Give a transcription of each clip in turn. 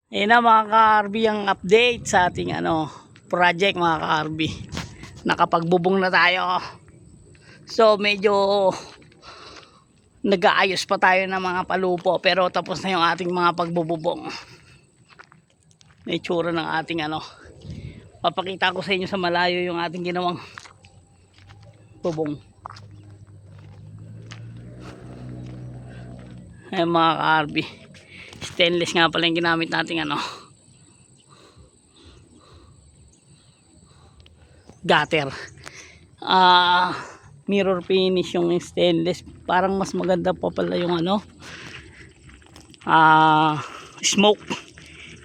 Ayun na mga ka-RB ang update sa ating project mga ka-RB. Nakapagbubong na tayo. So medyo nag-aayos pa tayo ng mga palupo pero tapos na yung ating mga pagbububong. May tsura ng ating Papakita ko sa inyo sa malayo yung ating ginawang bubong. Ayun mga ka-RB. Stainless nga pala yung ginamit nating gutter. Mirror finish yung stainless. Parang mas maganda pa pala yung smoke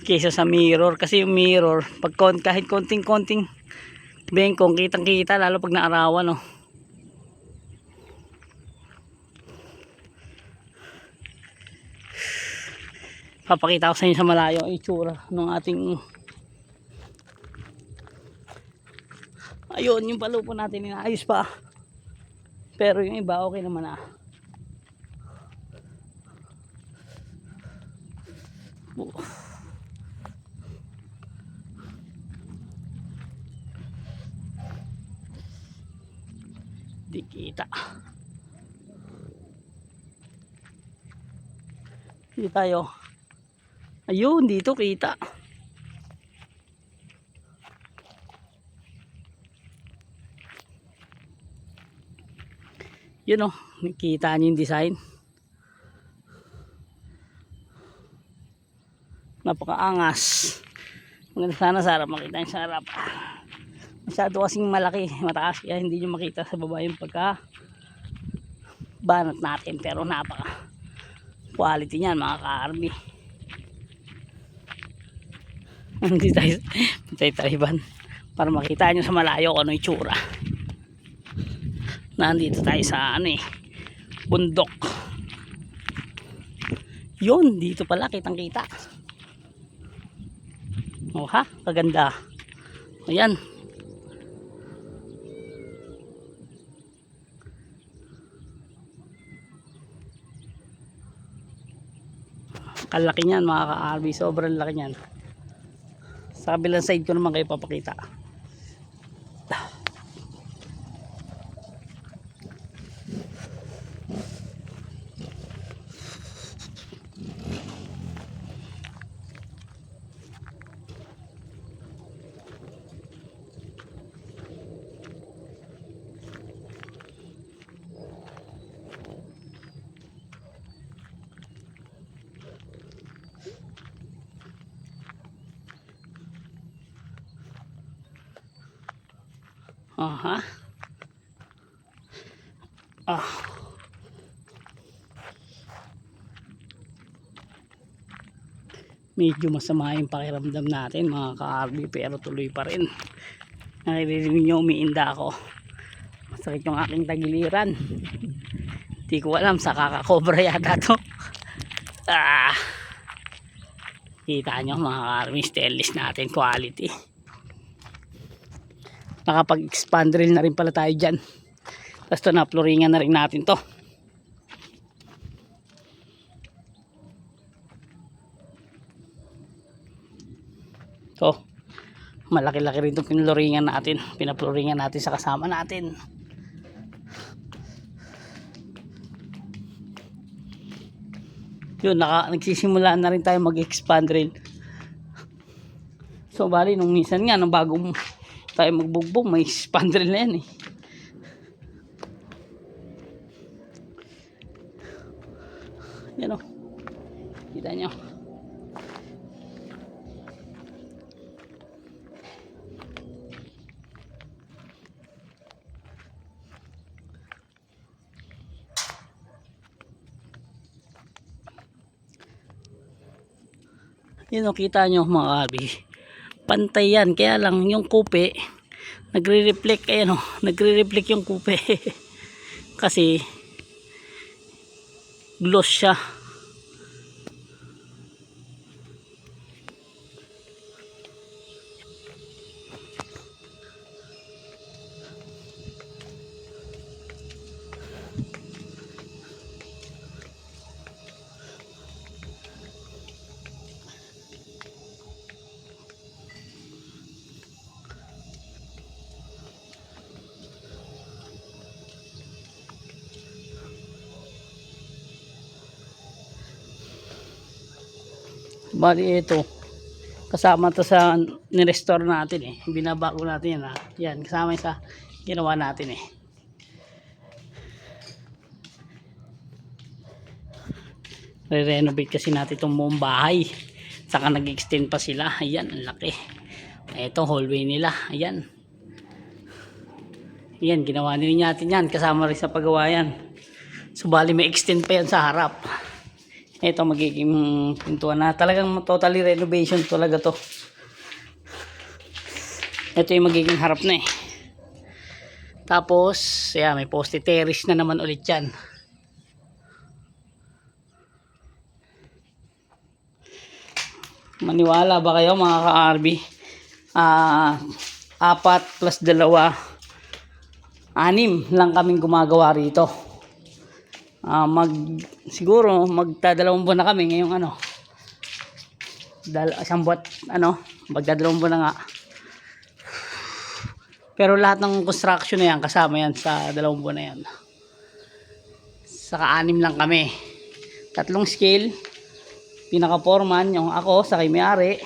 kaysa sa mirror, kasi yung mirror pag kahit konting bengkong kitang kita, lalo pag naarawan Papakita ko sa inyo sa malayo ang itsura ng ating ayun, yung palupo natin inaayos pa pero yung iba okay naman di kita dito tayo. Ayun, dito kita. Yun nakita niyo yung design. Napakaangas. Maganda sana sa harap, makita niyo sa harap. Masyado kasing malaki, mataas, kaya hindi niyo makita sa baba yung pagka banat natin, pero napaka quality niyan mga ka-RB. Hindi tayo taliban para makita nyo sa malayo kung ano yung tsura. Nandito tayo sa bundok. Yun, dito pala kitang kita. Kaganda. Ayan. Kalaki niyan mga ka-RB, sobrang laki niyan. Sa kabilang side ko naman kayo papakita. Medyo masama yung pakiramdam natin mga ka-RB, pero tuloy pa rin. Naririnig nyo, umiinda ako. Masakit yung aking tagiliran. Hindi ko alam, sa kakakobra yata to. Kita nyo mga ka-RB, stainless natin, quality. Nakapag-expand drill na rin pala tayo dyan. Tapos ito na, floringan na rin natin to. So, malaki-laki rin itong pinloringan natin. Pinaploringan natin sa kasama natin. Yun, nagsisimula na rin tayo mag-expand drill. So, bali, nung minsan nga, nung bagong tayo magbugbog, may expand drill na yan Yan kita nyo. Yun kita nyo mga ka-RB, pantay yan, kaya lang yung kupe nagre-reflect. Nagre-reflect yung kupe kasi gloss siya. Bali ito, kasama to sa ni-restore natin eh. Binabago natin yan ha. Yan, kasama sa ginawa natin eh. Re-renovate kasi natin itong buong bahay. Saka nag-extend pa sila. Ayan, ang laki. Ito, hallway nila. Ayan. Ayan, ginawa nila natin yan. Kasama rin sa paggawa yan. So, bali may extend pa yan sa harap. Ito, magiging pintuan na. Talagang totally renovation talaga to. Ito yung magiging harap na eh. Tapos, ayan, may poste terrace na naman ulit yan. Maniwala ba kayo mga ka-RB? 4 plus 2, 6 lang kaming gumagawa rito. Siguro magdadalawang buwan na kami ngayong isang buwan, magdadalawang buwan na nga. Pero lahat ng construction na yan, kasama yan sa 2 buwan na yan. Saka 6 lang kami. 3 scale, pinaka foreman yung ako sa may-ari.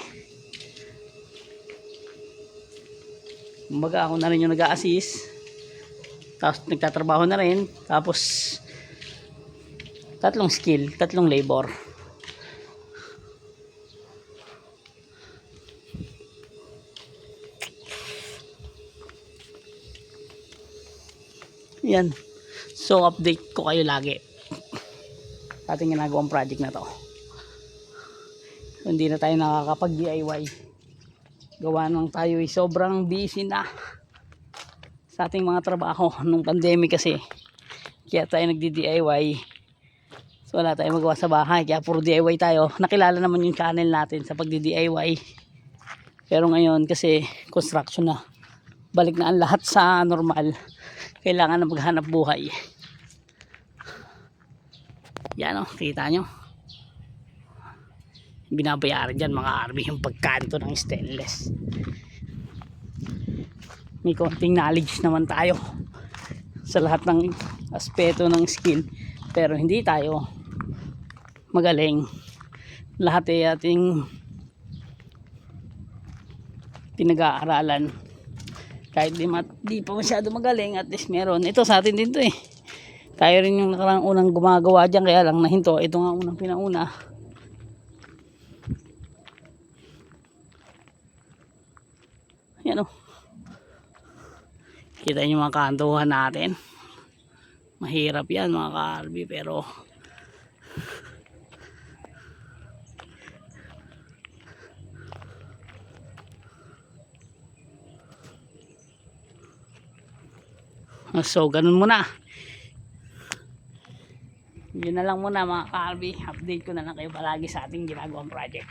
Kumbaga ako na rin yung nag-a-assist. Tapos nagtatrabaho na rin. Tapos 3 skill, 3 labor. Yan. So update ko kayo lagi sa ating ginagawang project na to. Hindi na tayo nakakapag DIY. Gawa nang tayo ay sobrang busy na sa ating mga trabaho nung pandemic kasi. Kaya tayo nagdi-DIY. So wala tayong magawa sa bahay. Kaya puro DIY tayo. Nakilala naman yung channel natin sa pagdi-DIY. Pero ngayon kasi construction na. Balik na ang lahat sa normal. Kailangan na maghanap buhay. Yan o, kita nyo. Binabayaran dyan mga RB yung pagkanto ng stainless. May konting knowledge naman tayo sa lahat ng aspeto ng skill, pero hindi tayo magaling. Lahat ay ating pinag-aaralan. Kahit di pa masyado magaling, at least meron. Ito sa atin din to eh. Tayo rin yung nakarang unang gumagawa dyan, kaya lang nahinto. Ito nga unang pinauna. Yan o. Kita nyo mga kantuhan natin. Mahirap yan mga ka-RB, pero so ganun muna. Yun na lang muna mga ka-RB. Update ko na lang kayo palagi sa ating ginagawang project.